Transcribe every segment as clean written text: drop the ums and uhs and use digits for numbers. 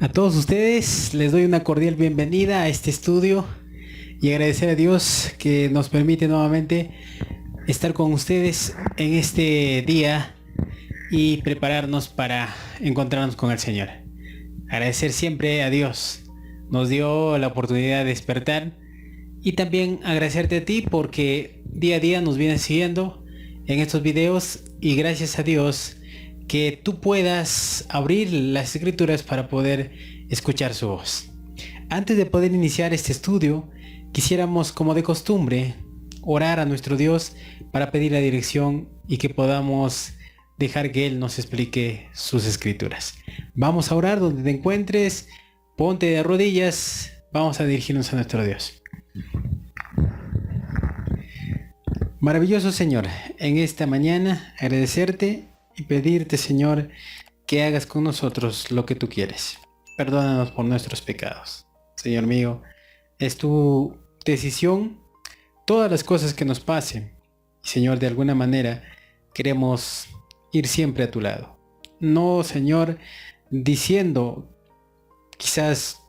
A todos ustedes les doy una cordial bienvenida a este estudio y agradecer a Dios que nos permite nuevamente estar con ustedes en este día y prepararnos para encontrarnos con el Señor. Agradecer siempre a Dios, nos dio la oportunidad de despertar y también agradecerte a ti porque día a día nos vienes siguiendo en estos videos y gracias a Dios que tú puedas abrir las escrituras para poder escuchar su voz. Antes de poder iniciar este estudio, quisiéramos, como de costumbre, orar a nuestro Dios para pedir la dirección y que podamos dejar que Él nos explique sus escrituras. Vamos a orar donde te encuentres, ponte de rodillas, vamos a dirigirnos a nuestro Dios. Maravilloso Señor, en esta mañana agradecerte y pedirte, Señor, que hagas con nosotros lo que tú quieres. Perdónanos por nuestros pecados. Señor mío, es tu decisión todas las cosas que nos pasen. Y Señor, de alguna manera queremos ir siempre a tu lado. No, Señor, diciendo quizás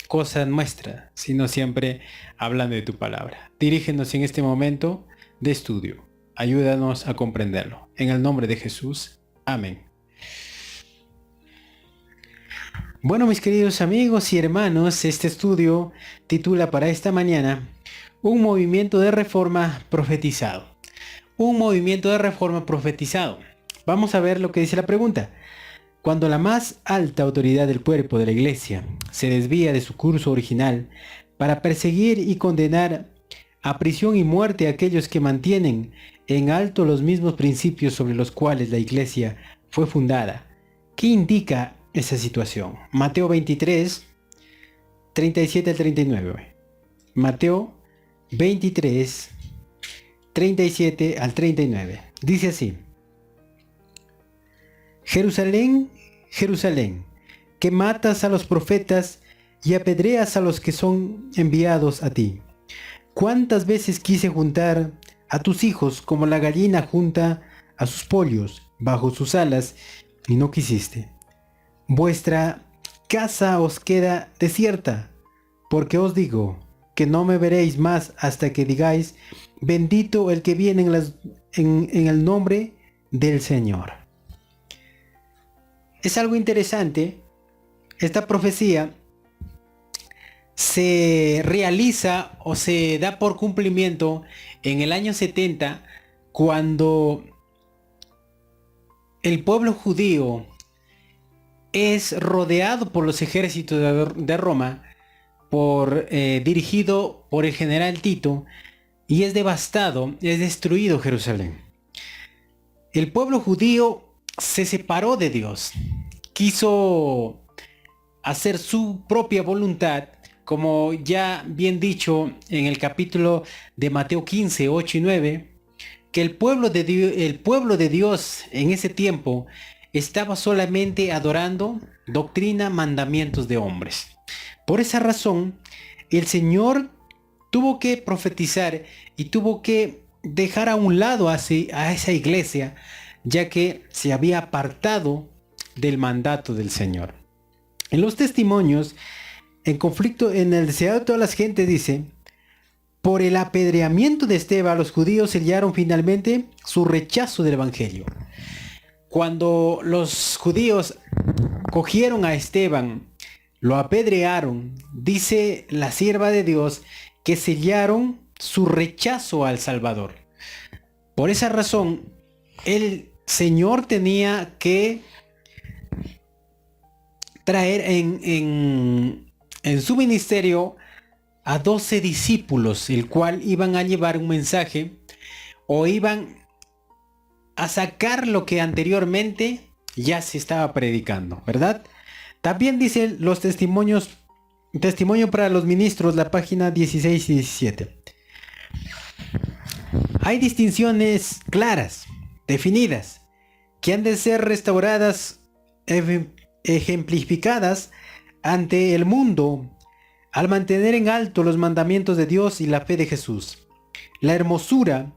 cosas nuestras, sino siempre hablando de tu palabra. Dirígenos en este momento de estudio. Ayúdanos a comprenderlo. En el nombre de Jesús. Amén. Bueno, mis queridos amigos y hermanos, este estudio titula para esta mañana Un movimiento de reforma profetizado. Un movimiento de reforma profetizado. Vamos a ver lo que dice la pregunta. Cuando la más alta autoridad del cuerpo de la Iglesia se desvía de su curso original para perseguir y condenar a prisión y muerte a aquellos que mantienen en alto los mismos principios sobre los cuales la Iglesia fue fundada, ¿qué indica esa situación? Mateo 23, 37 al 39. Mateo 23, 37 al 39. Dice así: Jerusalén, Jerusalén, que matas a los profetas y apedreas a los que son enviados a ti. ¿Cuántas veces quise juntar a tus hijos como la gallina junta a sus pollos bajo sus alas y no quisiste? Vuestra casa os queda desierta, porque os digo que no me veréis más hasta que digáis, bendito el que viene en el nombre del Señor. Es algo interesante, esta profecía se realiza o se da por cumplimiento en el año 70, cuando el pueblo judío es rodeado por los ejércitos de Roma, dirigido por el general Tito, y es devastado, es destruido Jerusalén. El pueblo judío se separó de Dios, quiso hacer su propia voluntad, como ya bien dicho en el capítulo de Mateo 15, 8 y 9, que el pueblo de Dios en ese tiempo estaba solamente adorando doctrina, mandamientos de hombres. Por esa razón, el Señor tuvo que profetizar y tuvo que dejar a un lado a esa iglesia, ya que se había apartado del mandato del Señor. En los testimonios, en conflicto en el deseado de todas las gentes, dice: por el apedreamiento de Esteban, los judíos sellaron finalmente su rechazo del evangelio. Cuando los judíos cogieron a Esteban, lo apedrearon, dice la sierva de Dios, que sellaron su rechazo al Salvador. Por esa razón, el Señor tenía que traer en su ministerio a 12 discípulos, el cual iban a llevar un mensaje o iban a sacar lo que anteriormente ya se estaba predicando, ¿verdad? También dice los testimonios, testimonio para los ministros, la página 16 y 17. Hay distinciones claras, definidas, que han de ser restauradas, ejemplificadas ante el mundo, al mantener en alto los mandamientos de Dios y la fe de Jesús. La hermosura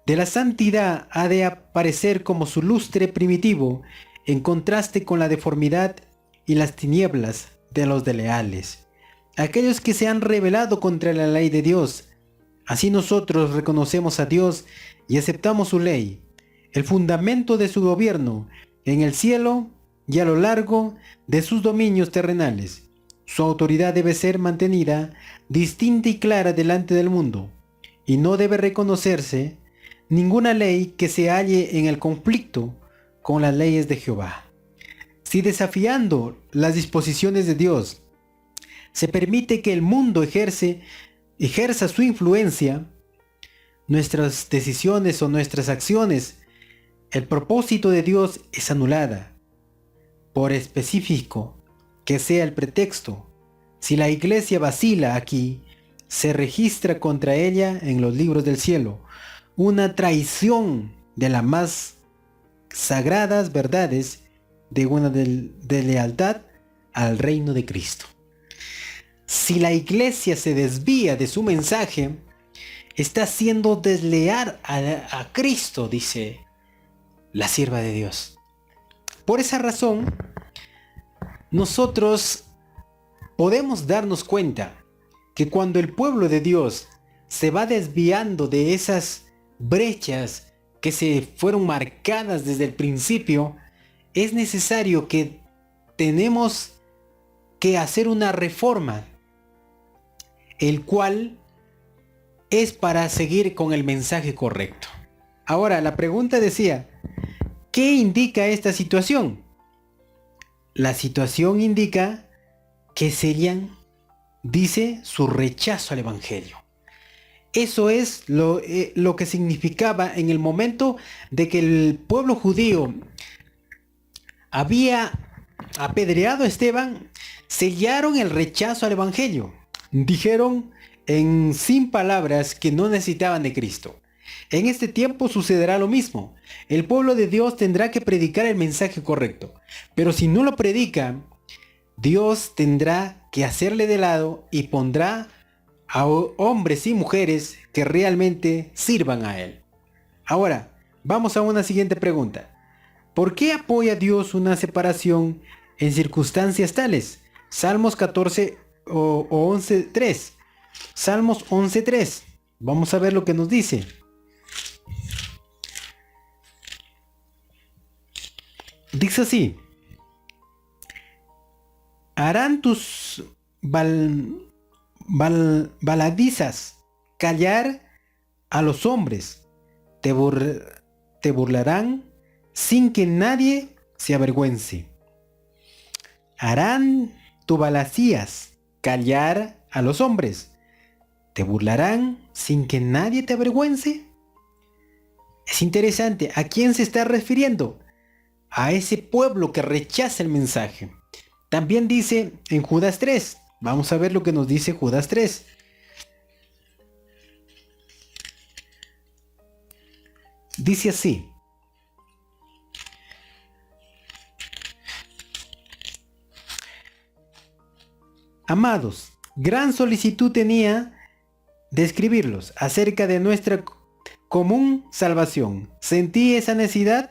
de la santidad ha de aparecer como su lustre primitivo, en contraste con la deformidad y las tinieblas de los desleales, aquellos que se han rebelado contra la ley de Dios. Así nosotros reconocemos a Dios y aceptamos su ley, el fundamento de su gobierno en el cielo y a lo largo de sus dominios terrenales. Su autoridad debe ser mantenida distinta y clara delante del mundo, y no debe reconocerse ninguna ley que se halle en el conflicto con las leyes de Jehová. Si desafiando las disposiciones de Dios se permite que el mundo ejerza su influencia, nuestras decisiones o nuestras acciones, el propósito de Dios es anulada, por específico que sea el pretexto. Si la iglesia vacila aquí, se registra contra ella en los libros del cielo una traición de las más sagradas verdades de una de lealtad al reino de Cristo. Si la iglesia se desvía de su mensaje, está siendo desleal a Cristo, dice la sierva de Dios. Por esa razón, nosotros podemos darnos cuenta que cuando el pueblo de Dios se va desviando de esas brechas que se fueron marcadas desde el principio, es necesario que tenemos que hacer una reforma, el cual es para seguir con el mensaje correcto. Ahora, la pregunta decía, ¿qué indica esta situación? La situación indica que serían, dice, su rechazo al evangelio. Eso es lo que significaba en el momento de que el pueblo judío había apedreado a Esteban, sellaron el rechazo al evangelio. Dijeron sin palabras que no necesitaban de Cristo. En este tiempo sucederá lo mismo. El pueblo de Dios tendrá que predicar el mensaje correcto. Pero si no lo predica, Dios tendrá que hacerle de lado y pondrá a hombres y mujeres que realmente sirvan a Él. Ahora, vamos a una siguiente pregunta. ¿Por qué apoya Dios una separación en circunstancias tales? Salmos 14 o 11.3. Salmos 11.3. Vamos a ver lo que nos dice. Dice así: harán tus baladizas callar a los hombres, te burlarán sin que nadie se avergüence. Harán tu balacías callar a los hombres, te burlarán sin que nadie te avergüence. Es interesante, ¿a quién se está refiriendo? A ese pueblo que rechaza el mensaje. También dice en Judas 3, vamos a ver lo que nos dice Judas 3. Dice así: amados, gran solicitud tenía de escribirlos acerca de nuestra común salvación. Sentí esa necesidad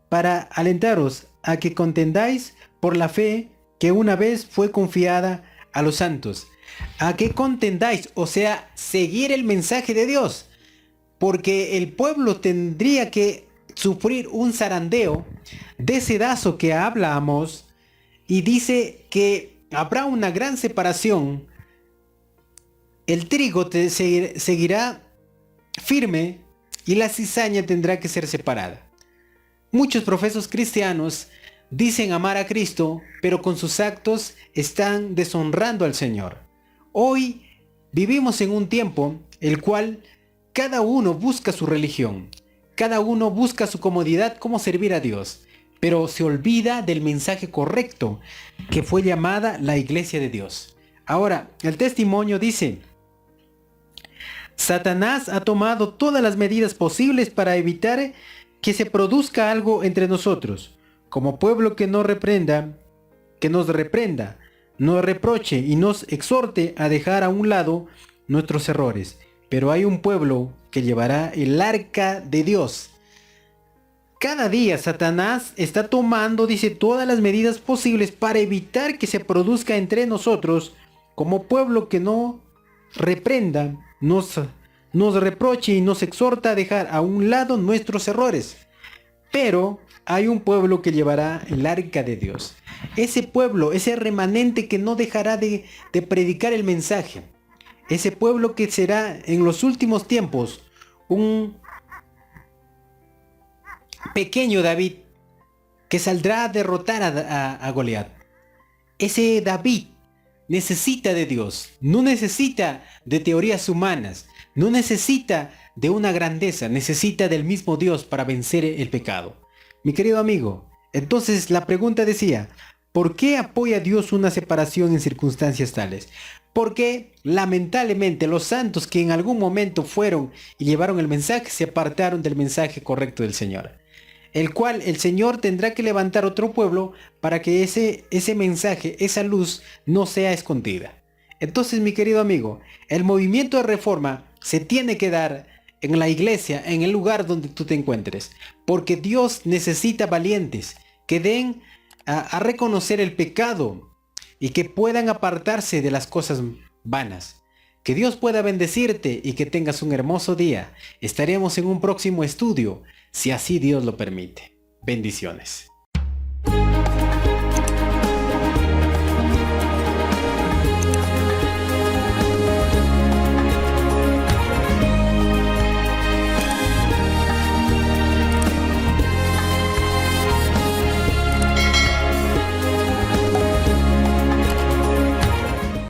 para alentaros a que contendáis por la fe que una vez fue confiada a los santos. A que contendáis, o sea, seguir el mensaje de Dios. Porque el pueblo tendría que sufrir un zarandeo de sedazo que habla Amós, y dice que habrá una gran separación. El trigo seguirá firme y la cizaña tendrá que ser separada. Muchos profesos cristianos dicen amar a Cristo, pero con sus actos están deshonrando al Señor. Hoy vivimos en un tiempo el cual cada uno busca su religión, cada uno busca su comodidad, cómo servir a Dios, pero se olvida del mensaje correcto que fue llamada la iglesia de Dios. Ahora, el testimonio dice: Satanás ha tomado todas las medidas posibles para evitar que se produzca algo entre nosotros, como pueblo que nos reprenda, nos reproche y nos exhorte a dejar a un lado nuestros errores. Pero hay un pueblo que llevará el arca de Dios Cada día Satanás está tomando, dice, todas las medidas posibles para evitar que se produzca entre nosotros, como pueblo que no reprenda, nos reproche y nos exhorta a dejar a un lado nuestros errores. Pero hay un pueblo que llevará el arca de Dios. Ese pueblo, ese remanente que no dejará de predicar el mensaje. Ese pueblo que será en los últimos tiempos un pequeño David que saldrá a derrotar a Goliat. Ese David necesita de Dios, no necesita de teorías humanas, no necesita de una grandeza, necesita del mismo Dios para vencer el pecado. Mi querido amigo, entonces la pregunta decía, ¿por qué apoya Dios una separación en circunstancias tales? Porque lamentablemente los santos que en algún momento fueron y llevaron el mensaje se apartaron del mensaje correcto del Señor, el cual el Señor tendrá que levantar otro pueblo para que ese mensaje, esa luz no sea escondida. Entonces, mi querido amigo, el movimiento de reforma se tiene que dar en la iglesia, en el lugar donde tú te encuentres, porque Dios necesita valientes que den a reconocer el pecado y que puedan apartarse de las cosas vanas. Que Dios pueda bendecirte y que tengas un hermoso día. Estaremos en un próximo estudio, si así Dios lo permite. Bendiciones.